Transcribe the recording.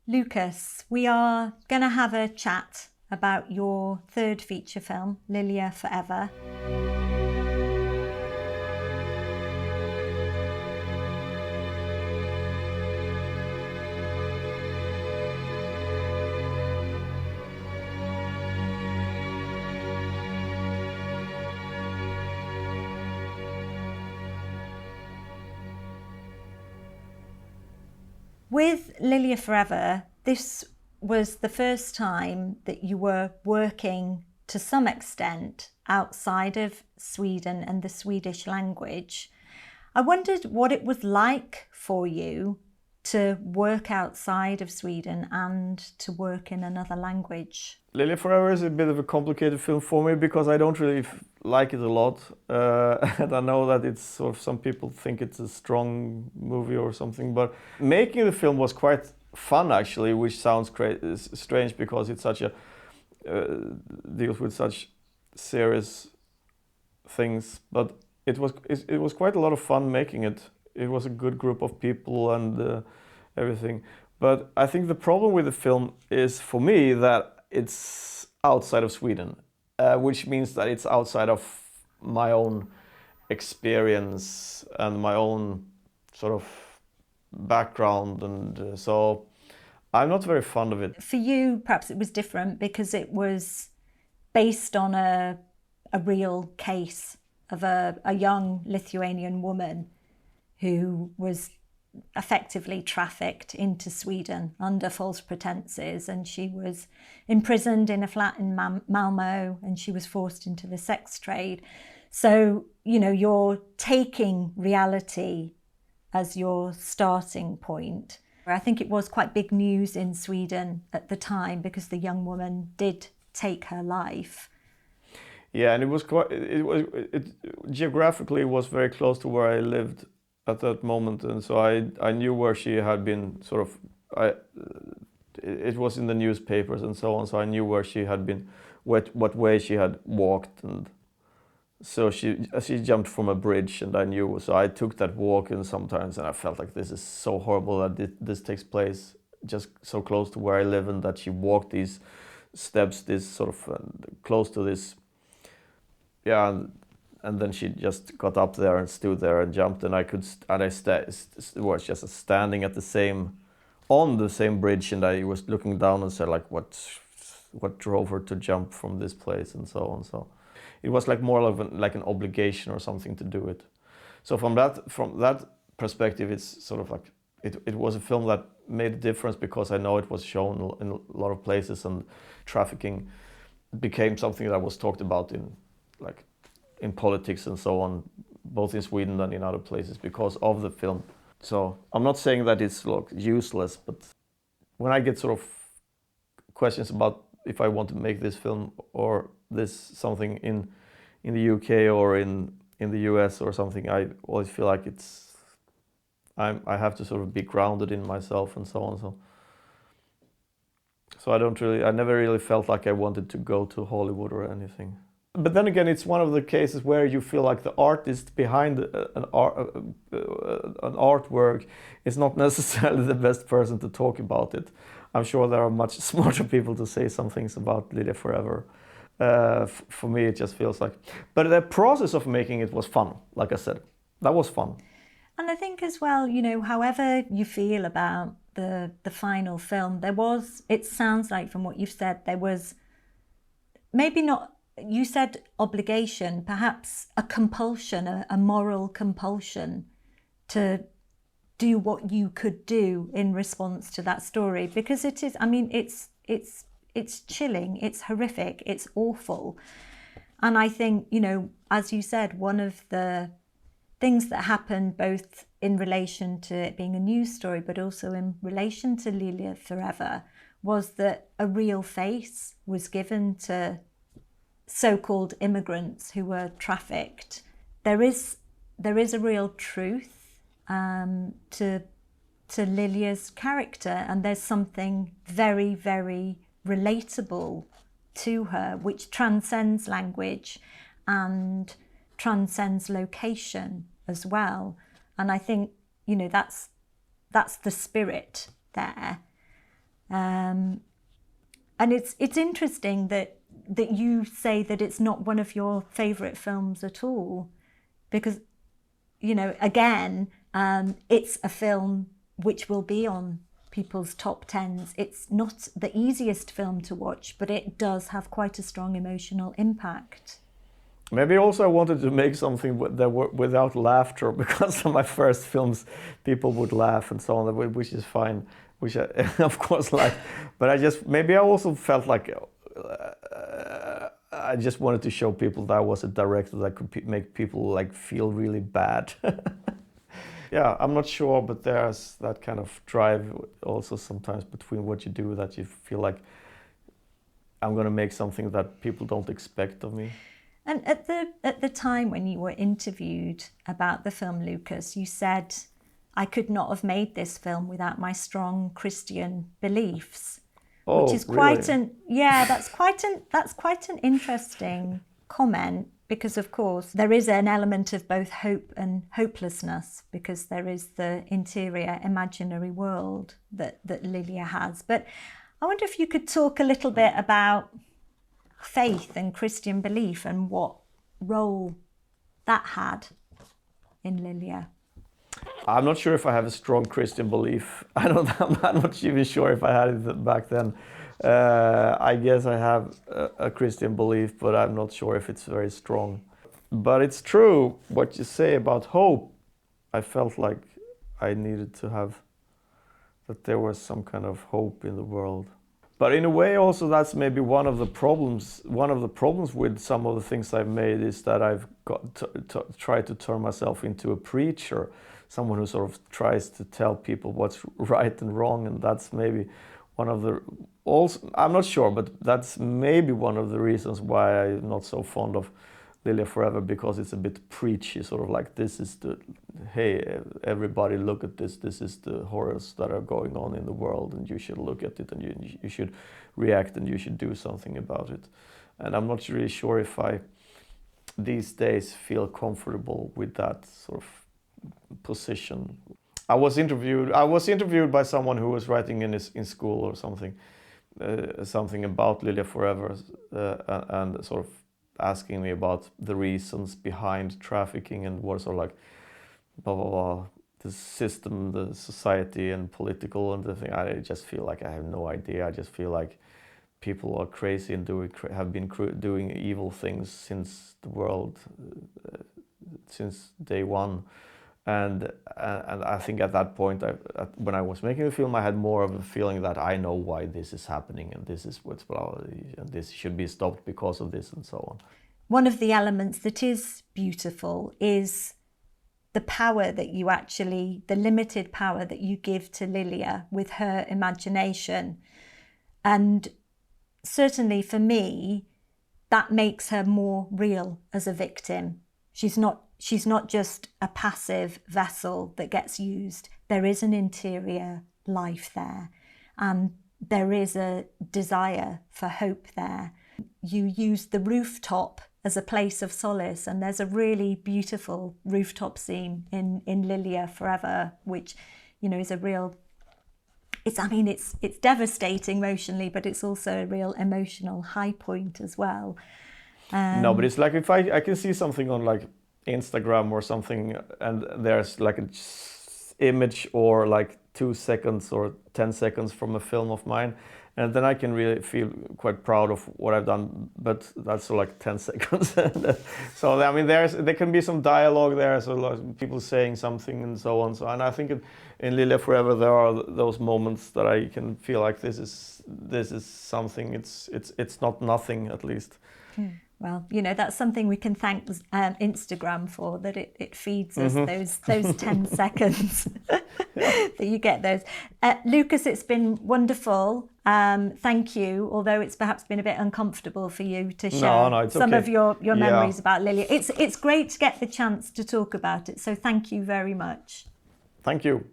Lukas, we are going to have a chat about your third feature film, Lilya Forever. With Lilya Forever, this was the first time that you were working to some extent outside of Sweden and the Swedish language. I wondered what it was like for you to work outside of Sweden and to work in another language. Lilya Forever is a bit of a complicated film for me because I don't really like it a lot. And I know that it's sort of, some people think it's a strong movie or something, but making the film was quite fun actually, which sounds strange because it's such a, deals with such serious things, but it was quite a lot of fun making it. It was a good group of people and everything. But I think the problem with the film is, for me, that it's outside of Sweden, which means that it's outside of my own experience and my own sort of background, and so I'm not very fond of it. For you, perhaps it was different because it was based on a real case of a young Lithuanian woman who was effectively trafficked into Sweden under false pretenses, and she was imprisoned in a flat in Malmo, and she was forced into the sex trade. So, you know, you're taking reality as your starting point. I think it was quite big news in Sweden at the time because the young woman did take her life. Yeah, and geographically it was very close to where I lived at that moment, and so I knew where she had been sort of, it was in the newspapers and so on, so I knew where she had been, what way she had walked, and so she jumped from a bridge, and I knew, so I took that walk, and sometimes and I felt like this is so horrible that this takes place just so close to where I live, and that she walked these steps, this sort of close to this, yeah. And then she just got up there and stood there and jumped, and I was just standing at on the same bridge, and I was looking down and said, like, what drove her to jump from this place, and so on. So it was like more of like an obligation or something to do it. So from that perspective, it's sort of like it was a film that made a difference because I know it was shown in a lot of places, and trafficking became something that was talked about in politics and so on, both in Sweden and in other places because of the film. So I'm not saying that it's useless, but when I get sort of questions about if I want to make this film or this something in the UK or in the US or something, I always feel like I have to sort of be grounded in myself and so on. So I never really felt like I wanted to go to Hollywood or anything. But then again, it's one of the cases where you feel like the artist behind an artwork is not necessarily the best person to talk about it. I'm sure there are much smarter people to say some things about Lilya Forever. For me, it just feels like... But the process of making it was fun, like I said. That was fun. And I think as well, you know, however you feel about the final film, it sounds like from what you've said, there was maybe not... You said obligation, perhaps a compulsion, a moral compulsion to do what you could do in response to that story, because it is, I mean, it's chilling, it's horrific, it's awful. And I think, you know, as you said, one of the things that happened both in relation to it being a news story, but also in relation to Lilya Forever, was that a real face was given to so-called immigrants who were trafficked. There is a real truth to Lilya's character, and there's something very, very relatable to her, which transcends language and transcends location as well. And I think, you know, that's the spirit there. And it's interesting that you say that it's not one of your favourite films at all, because, you know, again, it's a film which will be on people's top tens. It's not the easiest film to watch, but it does have quite a strong emotional impact. Maybe also I wanted to make something without laughter, because of my first films, people would laugh and so on, which is fine, which I, of course, like. But maybe I also felt like I just wanted to show people that I was a director that could make people like feel really bad. Yeah, I'm not sure, but there's that kind of drive also sometimes between what you do, that you feel like I'm going to make something that people don't expect of me. And at the time when you were interviewed about the film, Lukas, you said, "I could not have made this film without my strong Christian beliefs," Oh, which is really? that's quite an interesting comment, because of course there is an element of both hope and hopelessness, because there is the interior imaginary world that Lilya has. But I wonder if you could talk a little bit about faith and Christian belief and what role that had in Lilya. I'm not sure if I have a strong Christian belief. I'm not even sure if I had it back then. I guess I have a Christian belief, but I'm not sure if it's very strong. But it's true what you say about hope. I felt like I needed to have, that there was some kind of hope in the world. But in a way also that's maybe one of the problems. One of the problems with some of the things I've made is that I've got tried to turn myself into a preacher, someone who sort of tries to tell people what's right and wrong, and that's maybe one of the, also, I'm not sure, but that's maybe one of the reasons why I'm not so fond of Lilya Forever, because it's a bit preachy, sort of like, this is the, hey, everybody look at this is the horrors that are going on in the world, and you should look at it, and you should react, and you should do something about it. And I'm not really sure if I these days feel comfortable with that sort of position. I was interviewed by someone who was writing in school or something, something about Lilya Forever, and sort of asking me about the reasons behind trafficking and what sort of like blah blah blah, the system, the society and political and the thing. I just feel like I have no idea. I just feel like people are crazy and have been doing evil things since the world, since day one. And I think at that point, when I was making the film, I had more of a feeling that I know why this is happening, and this is what's blah, and this should be stopped because of this, and so on. One of the elements that is beautiful is the power that you actually, the limited power that you give to Lilya with her imagination. And certainly for me, that makes her more real as a victim. She's not just a passive vessel that gets used. There is an interior life there, and there is a desire for hope there. You use the rooftop as a place of solace, and there's a really beautiful rooftop scene in Lilya Forever, which, you know, is a real, it's devastating emotionally, but it's also a real emotional high point as well. No, but it's like, if I can see something on like Instagram or something, and there's like an image or like 2 seconds or 10 seconds from a film of mine, and then I can really feel quite proud of what I've done, but that's like 10 seconds. So I mean, there can be some dialogue there, so like people saying something and so on. So, and I think in Lilya Forever there are those moments that I can feel like this is something. It's not nothing, at least. Well, you know, that's something we can thank Instagram for, that it feeds us those 10 seconds that you get those. Lukas, it's been wonderful. Thank you, although it's perhaps been a bit uncomfortable for you to share some of your memories about Lilya. It's great to get the chance to talk about it, so thank you very much. Thank you.